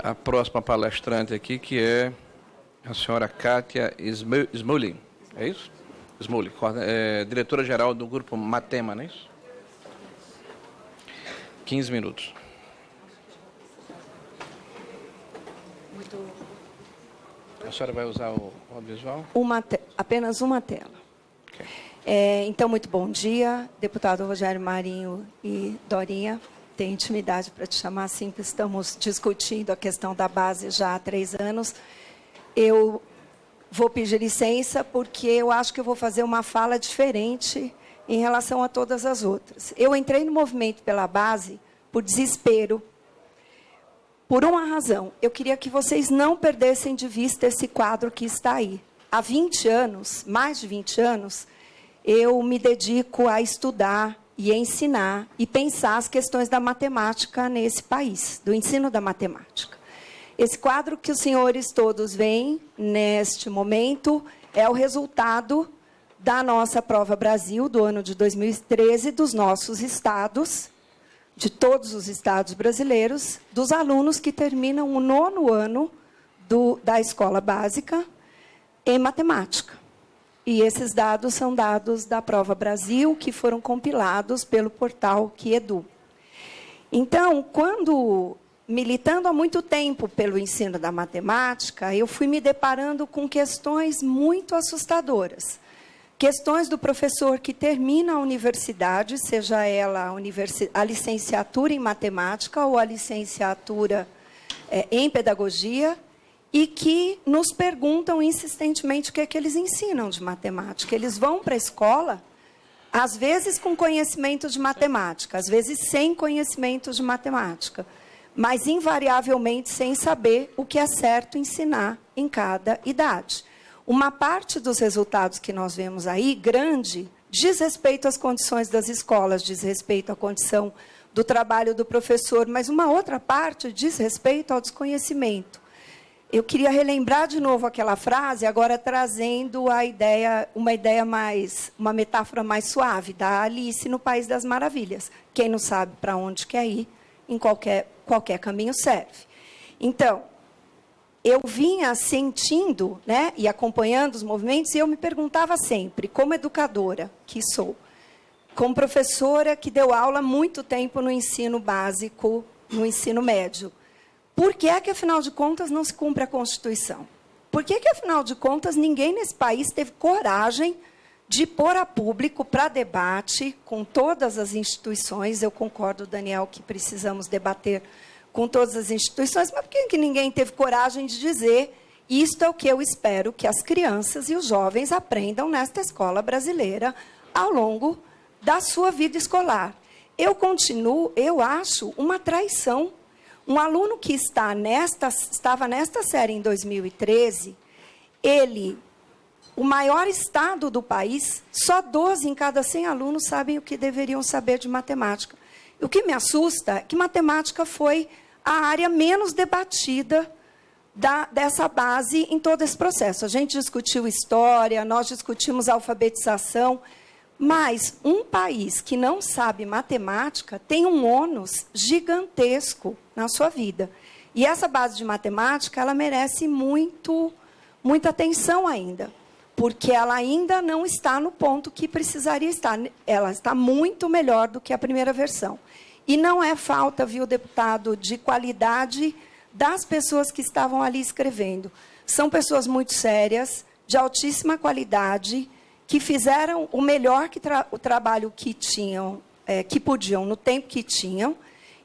a próxima palestrante aqui, que é a senhora Kátia Smulin. É isso? Smulin, diretora-geral do grupo Matema, não é isso? 15 minutos. A senhora vai usar o audiovisual? Apenas uma tela. Okay. Então, muito bom dia, deputado Rogério Marinho e Dorinha. Tenho intimidade para te chamar assim, que estamos discutindo a questão da base já há 3 anos. Eu vou pedir licença, porque eu acho que eu vou fazer uma fala diferente em relação a todas as outras. Eu entrei no movimento pela base por desespero, por uma razão. Eu queria que vocês não perdessem de vista esse quadro que está aí. Há 20 anos, mais de 20 anos, eu me dedico a estudar e a ensinar e pensar as questões da matemática nesse país, do ensino da matemática. Esse quadro que os senhores todos veem neste momento é o resultado da nossa Prova Brasil do ano de 2013, dos nossos estados, de todos os estados brasileiros, dos alunos que terminam o 9º ano da escola básica em matemática. E esses dados são dados da Prova Brasil, que foram compilados pelo portal Quiedu. Então, militando há muito tempo pelo ensino da matemática, eu fui me deparando com questões muito assustadoras. Questões do professor que termina a universidade, seja ela a licenciatura em matemática ou a licenciatura em pedagogia, e que nos perguntam insistentemente o que é que eles ensinam de matemática. Eles vão para a escola, às vezes com conhecimento de matemática, às vezes sem conhecimento de matemática, mas invariavelmente sem saber o que é certo ensinar em cada idade. Uma parte dos resultados que nós vemos aí, grande, diz respeito às condições das escolas, diz respeito à condição do trabalho do professor, mas uma outra parte diz respeito ao desconhecimento. Eu queria relembrar de novo aquela frase, agora trazendo uma metáfora mais suave, da Alice no País das Maravilhas. Quem não sabe para onde quer ir, em qualquer caminho serve. Então, eu vinha sentindo, né, e acompanhando os movimentos, e eu me perguntava sempre, como educadora que sou, como professora que deu aula há muito tempo no ensino básico, no ensino médio, por que é que, afinal de contas, não se cumpre a Constituição? Por que, afinal de contas, ninguém nesse país teve coragem de pôr a público para debate com todas as instituições? Eu concordo, Daniel, que precisamos debater com todas as instituições, mas por que ninguém teve coragem de dizer isto é o que eu espero que as crianças e os jovens aprendam nesta escola brasileira ao longo da sua vida escolar? Eu acho uma traição. Um aluno que estava nesta série em 2013, o maior estado do país, só 12 em cada 100 alunos sabem o que deveriam saber de matemática. O que me assusta é que matemática foi a área menos debatida dessa base em todo esse processo. A gente discutiu história, nós discutimos alfabetização, mas um país que não sabe matemática tem um ônus gigantesco na sua vida. E essa base de matemática, ela merece muita atenção ainda, porque ela ainda não está no ponto que precisaria estar. Ela está muito melhor do que a primeira versão. E não é falta, viu, deputado, de qualidade das pessoas que estavam ali escrevendo. São pessoas muito sérias, de altíssima qualidade, que fizeram o melhor o trabalho que tinham, que podiam, no tempo que tinham.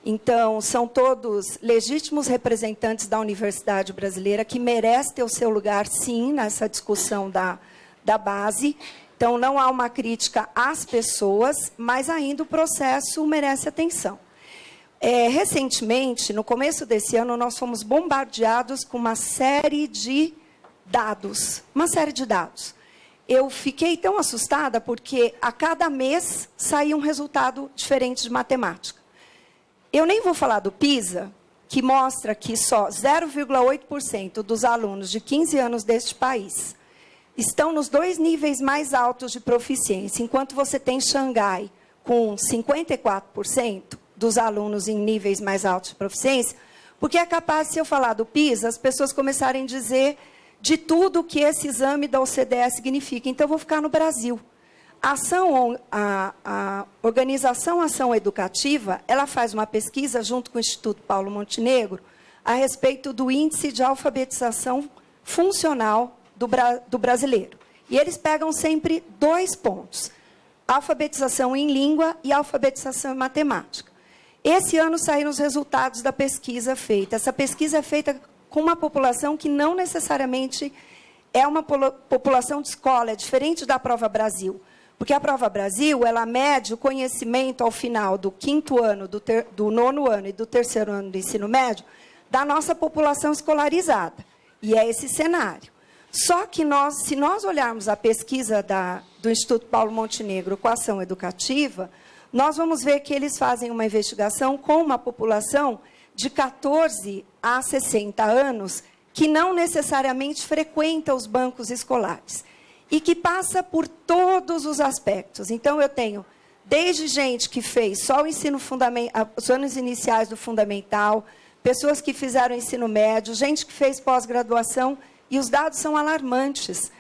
Então, são todos legítimos representantes da universidade brasileira, que merece ter o seu lugar, sim, nessa discussão da base. Então, não há uma crítica às pessoas, mas ainda o processo merece atenção. Recentemente, no começo desse ano, nós fomos bombardeados com uma série de dados. Eu fiquei tão assustada porque a cada mês saía um resultado diferente de matemática. Eu nem vou falar do PISA, que mostra que só 0,8% dos alunos de 15 anos deste país estão nos 2 níveis mais altos de proficiência, enquanto você tem Xangai com 54% dos alunos em níveis mais altos de proficiência. Porque é capaz, se eu falar do PISA, as pessoas começarem a dizer de tudo que esse exame da OCDE significa. Então, eu vou ficar no Brasil. A Organização Ação Educativa, ela faz uma pesquisa junto com o Instituto Paulo Montenegro a respeito do índice de alfabetização funcional do brasileiro. E eles pegam sempre 2 pontos: alfabetização em língua e alfabetização em matemática. Esse ano saíram os resultados da pesquisa feita. Essa pesquisa é feita com uma população que não necessariamente é uma população de escola, é diferente da Prova Brasil. Porque a Prova Brasil, ela mede o conhecimento ao final do 5º ano, do 9º ano e do 3º ano do ensino médio da nossa população escolarizada. E é esse cenário. Só que se nós olharmos a pesquisa do Instituto Paulo Montenegro com a ação educativa, nós vamos ver que eles fazem uma investigação com uma população de 14 a 60 anos que não necessariamente frequenta os bancos escolares e que passa por todos os aspectos. Então, eu tenho desde gente que fez só o ensino fundamental, os anos iniciais do fundamental, pessoas que fizeram ensino médio, gente que fez pós-graduação, e os dados são alarmantes.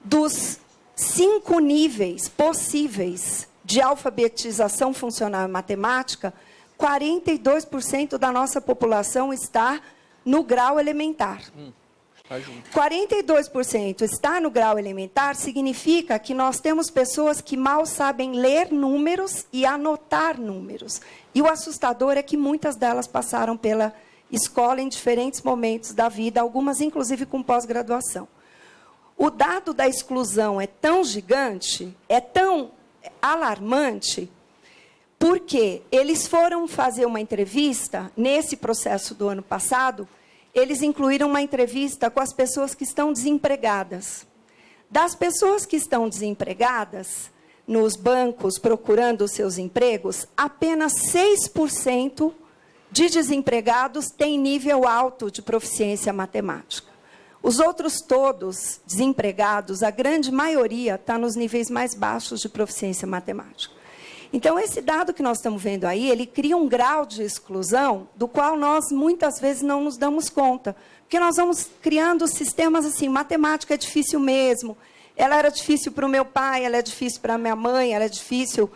Dos 5 níveis possíveis de alfabetização funcional em matemática, 42% da nossa população está no grau elementar. 42% está no grau elementar significa que nós temos pessoas que mal sabem ler números e anotar números. E o assustador é que muitas delas passaram pela escola em diferentes momentos da vida, algumas inclusive com pós-graduação. O dado da exclusão é tão gigante, é tão alarmante, porque eles foram fazer uma entrevista, nesse processo do ano passado, eles incluíram uma entrevista com as pessoas que estão desempregadas. Das pessoas que estão desempregadas, nos bancos, procurando os seus empregos, apenas 6% de desempregados têm nível alto de proficiência matemática. Os outros todos, desempregados, a grande maioria está nos níveis mais baixos de proficiência matemática. Então, esse dado que nós estamos vendo aí, ele cria um grau de exclusão do qual nós, muitas vezes, não nos damos conta. Porque nós vamos criando sistemas assim, matemática é difícil mesmo, ela era difícil para o meu pai, ela é difícil para a minha mãe, ela é difícil...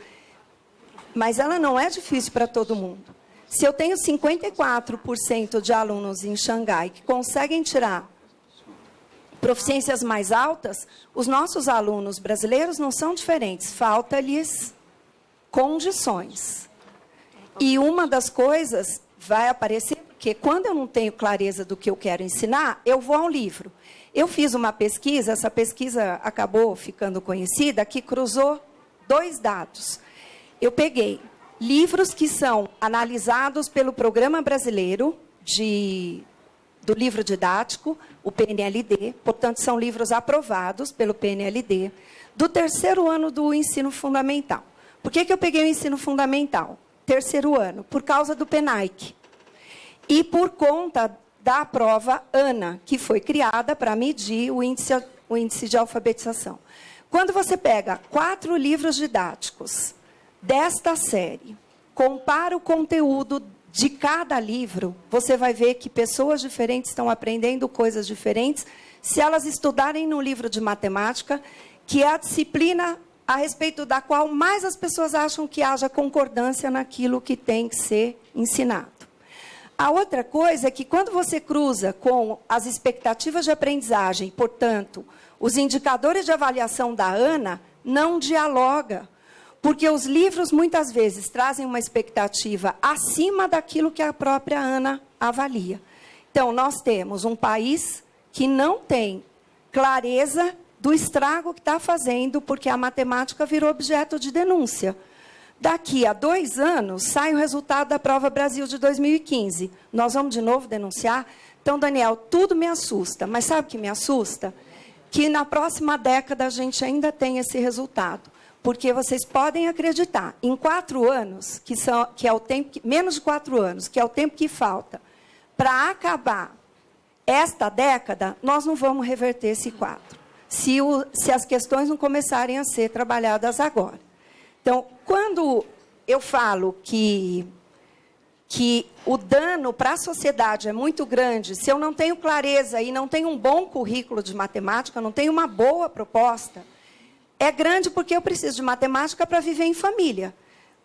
Mas ela não é difícil para todo mundo. Se eu tenho 54% de alunos em Xangai que conseguem tirar proficiências mais altas, os nossos alunos brasileiros não são diferentes, falta-lhes condições. E uma das coisas vai aparecer, porque quando eu não tenho clareza do que eu quero ensinar, eu vou ao livro. Eu fiz uma pesquisa, essa pesquisa acabou ficando conhecida, que cruzou 2 dados. Eu peguei livros que são analisados pelo Programa Brasileiro do Livro Didático, o PNLD, portanto, são livros aprovados pelo PNLD, do 3º ano do ensino fundamental. Por que eu peguei o ensino fundamental? 3º ano, por causa do PENAIC. E por conta da prova ANA, que foi criada para medir o índice de alfabetização. Quando você pega 4 livros didáticos desta série, compara o conteúdo de cada livro, você vai ver que pessoas diferentes estão aprendendo coisas diferentes se elas estudarem no livro de matemática, que é a disciplina a respeito da qual mais as pessoas acham que haja concordância naquilo que tem que ser ensinado. A outra coisa é que quando você cruza com as expectativas de aprendizagem, portanto, os indicadores de avaliação da ANA, não dialoga. Porque os livros, muitas vezes, trazem uma expectativa acima daquilo que a própria ANA avalia. Então, nós temos um país que não tem clareza do estrago que está fazendo, porque a matemática virou objeto de denúncia. Daqui a 2 anos, sai o resultado da Prova Brasil de 2015. Nós vamos de novo denunciar? Então, Daniel, tudo me assusta. Mas sabe o que me assusta? Que na próxima década a gente ainda tem esse resultado. Porque vocês podem acreditar, em 4 anos, que é o tempo, menos de 4 anos, que é o tempo que falta, para acabar esta década, nós não vamos reverter esse quadro. Se as questões não começarem a ser trabalhadas agora. Então, quando eu falo que que o dano para a sociedade é muito grande, se eu não tenho clareza e não tenho um bom currículo de matemática, não tenho uma boa proposta, é grande porque eu preciso de matemática para viver em família.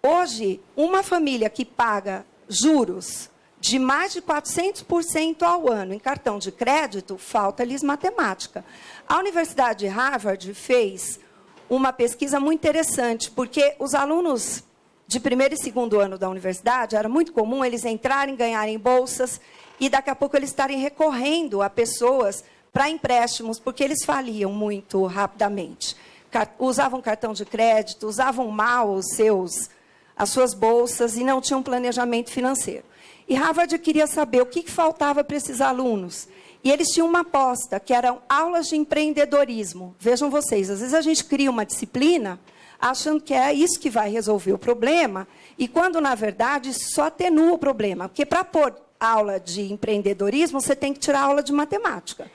Hoje, uma família que paga juros de mais de 400% ao ano em cartão de crédito, falta-lhes matemática. A Universidade de Harvard fez uma pesquisa muito interessante, porque os alunos de primeiro e segundo ano da universidade, era muito comum eles entrarem, ganharem bolsas, e daqui a pouco eles estarem recorrendo a pessoas para empréstimos, porque eles faliam muito rapidamente. Usavam cartão de crédito, usavam mal as suas bolsas e não tinham planejamento financeiro. E Harvard queria saber o que faltava para esses alunos. E eles tinham uma aposta, que eram aulas de empreendedorismo. Vejam vocês, às vezes a gente cria uma disciplina achando que é isso que vai resolver o problema, e quando, na verdade, só atenua o problema. Porque para pôr aula de empreendedorismo, você tem que tirar aula de matemática.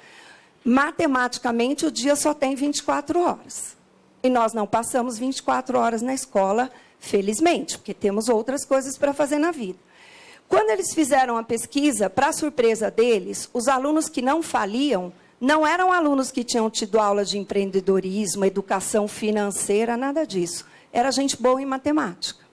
Matematicamente, o dia só tem 24 horas. E nós não passamos 24 horas na escola, felizmente, porque temos outras coisas para fazer na vida. Quando eles fizeram a pesquisa, para surpresa deles, os alunos que não faliam não eram alunos que tinham tido aula de empreendedorismo, educação financeira, nada disso. Era gente boa em matemática.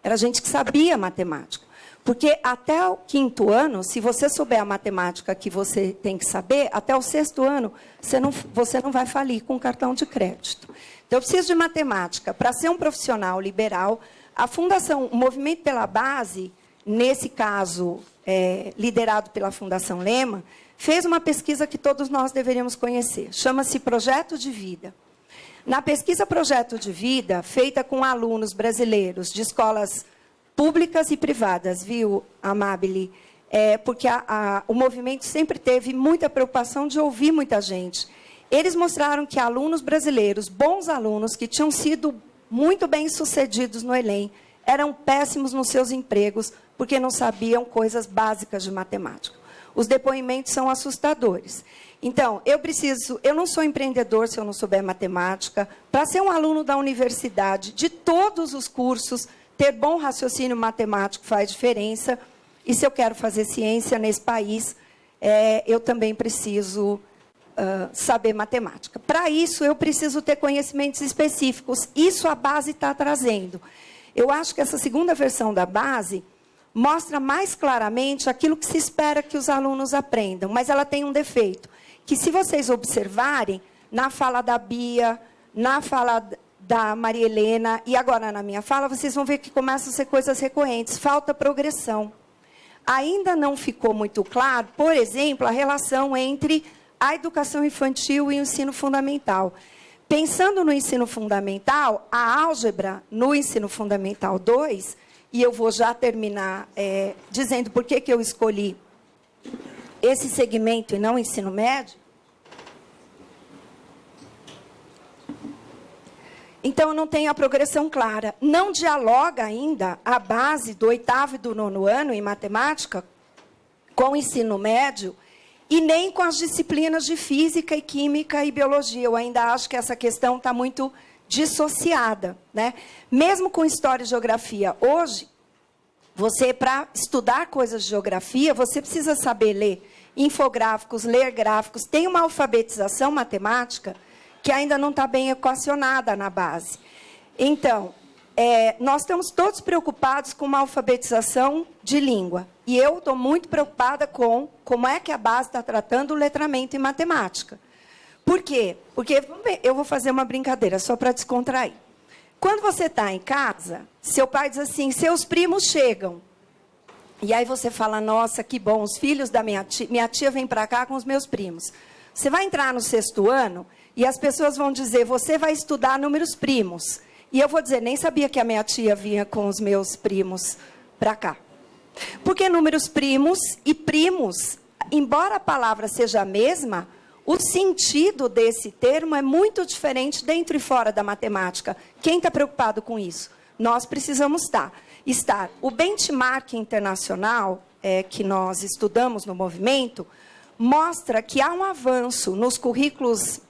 Era gente que sabia matemática. Porque até o 5º ano, se você souber a matemática que você tem que saber, até o 6º ano, você não vai falir com cartão de crédito. Então, eu preciso de matemática. Para ser um profissional liberal, a Fundação, o Movimento pela Base, nesse caso, liderado pela Fundação Lehman, fez uma pesquisa que todos nós deveríamos conhecer. Chama-se Projeto de Vida. Na pesquisa Projeto de Vida, feita com alunos brasileiros de escolas públicas e privadas, viu, Amabile? Porque o movimento sempre teve muita preocupação de ouvir muita gente. Eles mostraram que alunos brasileiros, bons alunos, que tinham sido muito bem-sucedidos no Enem, eram péssimos nos seus empregos, porque não sabiam coisas básicas de matemática. Os depoimentos são assustadores. Então, eu não sou empreendedor se eu não souber matemática. Para ser um aluno da universidade, de todos os cursos, ter bom raciocínio matemático faz diferença. E se eu quero fazer ciência nesse país, eu também preciso saber matemática. Para isso, eu preciso ter conhecimentos específicos. Isso a base está trazendo. Eu acho que essa segunda versão da base mostra mais claramente aquilo que se espera que os alunos aprendam, mas ela tem um defeito, que se vocês observarem, na fala da Bia, na fala da Maria Helena, e agora na minha fala, vocês vão ver que começam a ser coisas recorrentes, falta progressão. Ainda não ficou muito claro, por exemplo, a relação entre a educação infantil e o ensino fundamental. Pensando no ensino fundamental, a álgebra no ensino fundamental 2, e eu vou já terminar dizendo por que eu escolhi esse segmento e não o ensino médio. Então, eu não tenho a progressão clara. Não dialoga ainda a base do 8º e do 9º ano em matemática com o ensino médio e nem com as disciplinas de física e química e biologia. Eu ainda acho que essa questão está muito dissociada, né? Mesmo com história e geografia. Hoje, para estudar coisas de geografia, você precisa saber ler infográficos, ler gráficos. Tem uma alfabetização matemática que ainda não está bem equacionada na base. Então, nós estamos todos preocupados com uma alfabetização de língua. E eu estou muito preocupada com como é que a base está tratando o letramento em matemática. Por quê? Porque, eu vou fazer uma brincadeira, só para descontrair. Quando você está em casa, seu pai diz assim, seus primos chegam. E aí você fala, nossa, que bom, os filhos da minha tia vêm para cá com os meus primos. Você vai entrar no 6º ano e as pessoas vão dizer, você vai estudar números primos. E eu vou dizer, nem sabia que a minha tia vinha com os meus primos para cá. Porque números primos e primos, embora a palavra seja a mesma, o sentido desse termo é muito diferente dentro e fora da matemática. Quem está preocupado com isso? Nós precisamos estar. O benchmark internacional que nós estudamos no movimento mostra que há um avanço nos currículos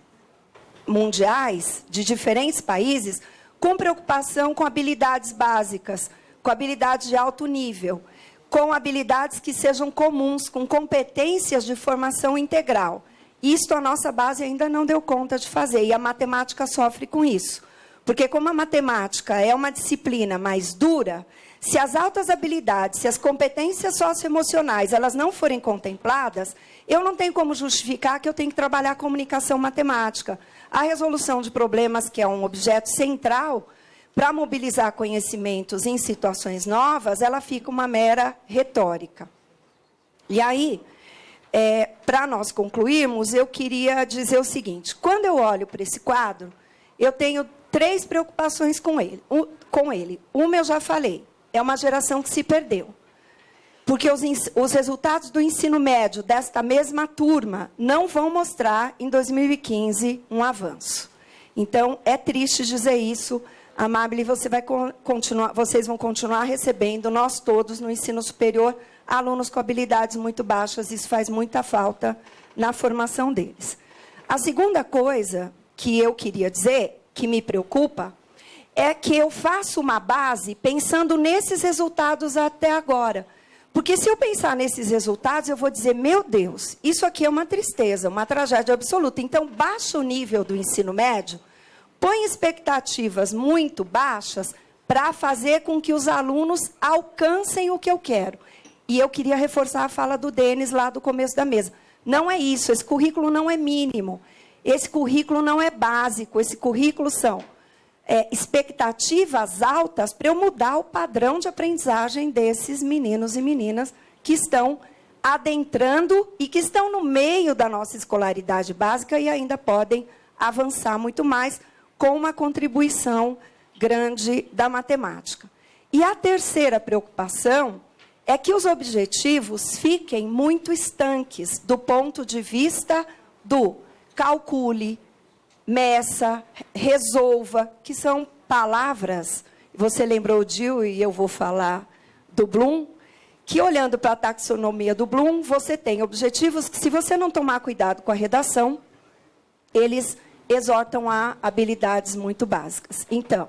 mundiais de diferentes países com preocupação com habilidades básicas, com habilidades de alto nível, com habilidades que sejam comuns, com competências de formação integral. Isto a nossa base ainda não deu conta de fazer, e a matemática sofre com isso. Porque como a matemática é uma disciplina mais dura, se as altas habilidades, se as competências socioemocionais, elas não forem contempladas, eu não tenho como justificar que eu tenho que trabalhar a comunicação matemática. A resolução de problemas, que é um objeto central para mobilizar conhecimentos em situações novas, ela fica uma mera retórica. E aí, para nós concluirmos, eu queria dizer o seguinte: quando eu olho para esse quadro, eu tenho 3 preocupações com ele. Uma eu já falei, é uma geração que se perdeu. Porque os resultados do ensino médio desta mesma turma não vão mostrar, em 2015, um avanço. Então, é triste dizer isso. Amable, vocês vão continuar recebendo, nós todos, no ensino superior, alunos com habilidades muito baixas. Isso faz muita falta na formação deles. A segunda coisa que eu queria dizer, que me preocupa, é que eu faço uma base pensando nesses resultados até agora. Porque se eu pensar nesses resultados, eu vou dizer, meu Deus, isso aqui é uma tristeza, uma tragédia absoluta. Então, baixa o nível do ensino médio, põe expectativas muito baixas para fazer com que os alunos alcancem o que eu quero. E eu queria reforçar a fala do Denis lá do começo da mesa. Não é isso, esse currículo não é mínimo, esse currículo não é básico, esse currículo são expectativas altas para eu mudar o padrão de aprendizagem desses meninos e meninas que estão adentrando e que estão no meio da nossa escolaridade básica e ainda podem avançar muito mais com uma contribuição grande da matemática. E a terceira preocupação é que os objetivos fiquem muito estanques do ponto de vista do calcule, meça, resolva, que são palavras, você lembrou de Dewey e eu vou falar do Bloom, que olhando para a taxonomia do Bloom, você tem objetivos que, se você não tomar cuidado com a redação, eles exortam a habilidades muito básicas. Então,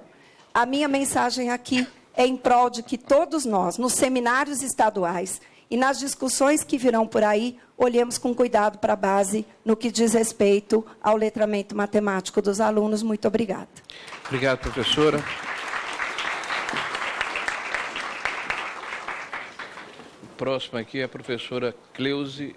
a minha mensagem aqui é em prol de que todos nós, nos seminários estaduais e nas discussões que virão por aí, olhemos com cuidado para a base no que diz respeito ao letramento matemático dos alunos. Muito obrigada. Obrigado, professora. O próximo aqui é a professora Cleusi